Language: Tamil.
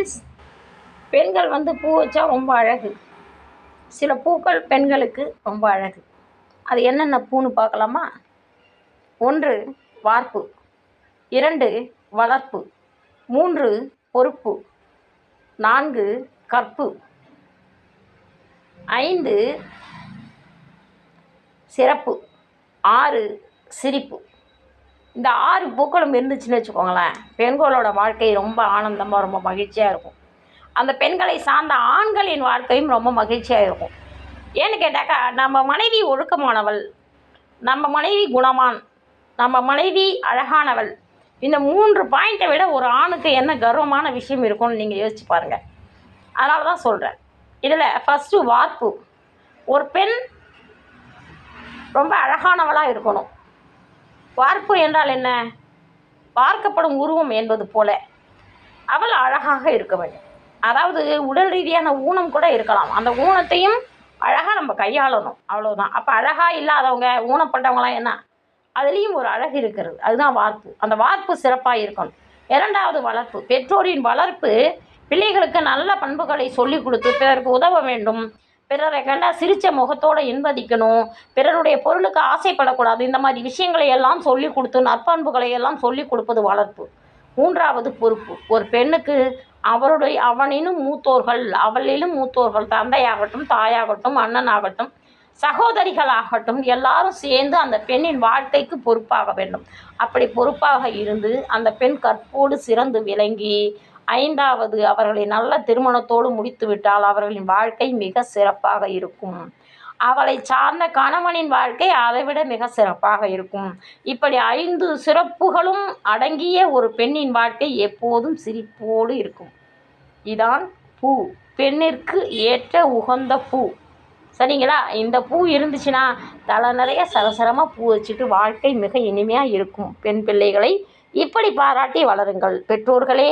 ஃப்ரெண்ட்ஸ், பெண்கள் பூ வச்சா ரொம்ப அழகு. சில பூக்கள் பெண்களுக்கு ரொம்ப அழகு. அது என்னென்ன பூன்னு பார்க்கலாமா? 1 வார்ப்பு, 2 வளர்ப்பு, 3 பொறுப்பு, 4 கற்பு, 5 சிறப்பு, 6 சிரிப்பு. இந்த 6 பூக்களும் இருந்துச்சுன்னு வச்சுக்கோங்களேன், பெண்களோட வாழ்க்கை ரொம்ப ஆனந்தமாக ரொம்ப மகிழ்ச்சியாக இருக்கும். அந்த பெண்களை சார்ந்த ஆண்களின் வாழ்க்கையும் ரொம்ப மகிழ்ச்சியாக இருக்கும். ஏன்னு கேட்டாக்கா, நம்ம மனைவி ஒழுக்கமானவள், நம்ம மனைவி குணமான், நம்ம மனைவி அழகானவள், இந்த 3 பாயிண்ட்டை விட ஒரு ஆணுக்கு என்ன கர்வமான விஷயம் இருக்கும்னு நீங்கள் யோசிச்சு பாருங்கள். அதனால தான் சொல்கிறேன். இதில் ஃபஸ்ட்டு வார்ப்பு. ஒரு பெண் ரொம்ப அழகானவளாக இருக்கணும். வார்ப்பு என்றால் என்ன? பார்க்கப்படும் உருவம் என்பது போல அவள் அழகாக இருக்க வேண்டும். அதாவது உடல் ரீதியான ஊனம் கூட இருக்கலாம், அந்த ஊனத்தையும் அழகாக நம்ம கையாளணும், அவ்வளோதான். அப்போ அழகாக இல்லாதவங்க, ஊனப்பட்டவங்களாம் என்ன, அதுலேயும் ஒரு அழகு இருக்கிறது. அதுதான் வார்ப்பு. அந்த வார்ப்பு சிறப்பாக இருக்கணும். 2வது வளர்ப்பு. பெற்றோரின் வளர்ப்பு பிள்ளைகளுக்கு நல்ல பண்புகளை சொல்லி கொடுத்து பிறருக்கு உதவ வேண்டும், பிறரை கண்டா சிரித்த முகத்தோடு இன்பதிக்கணும், பிறருடைய பொருளுக்கு ஆசைப்படக்கூடாது. இந்த மாதிரி விஷயங்களை எல்லாம் சொல்லி கொடுத்து நற்பண்புகளை எல்லாம் சொல்லி கொடுப்பது வளர்ப்பு. 3வது பொறுப்பு. ஒரு பெண்ணுக்கு அவனினும் மூத்தோர்கள், அவளிலும் மூத்தோர்கள், தந்தையாகட்டும், தாயாகட்டும், அண்ணனாகட்டும், சகோதரிகளாகட்டும், எல்லாரும் சேர்ந்து அந்த பெண்ணின் வாழ்க்கைக்கு பொறுப்பாக வேண்டும். அப்படி பொறுப்பாக இருந்து அந்த பெண் கற்போடு சிறந்து விளங்கி 5வது அவர்களை நல்ல திருமணத்தோடு முடித்து விட்டால் அவர்களின் வாழ்க்கை மிக சிறப்பாக இருக்கும். அவளை சார்ந்த கணவனின் வாழ்க்கை அதைவிட மிக சிறப்பாக இருக்கும். இப்படி 5 சிறப்புகளும் அடங்கிய ஒரு பெண்ணின் வாழ்க்கை எப்போதும் சிரிப்போடு இருக்கும். இதான் பூ, பெண்ணிற்கு ஏற்ற உகந்த பூ. சரிங்களா? இந்த பூ இருந்துச்சுன்னா தலை நிறைய சரசரமாக பூ வச்சுட்டு வாழ்க்கை மிக இனிமையாக இருக்கும். பெண் பிள்ளைகளை இப்படி பாராட்டி வளருங்கள் பெற்றோர்களே.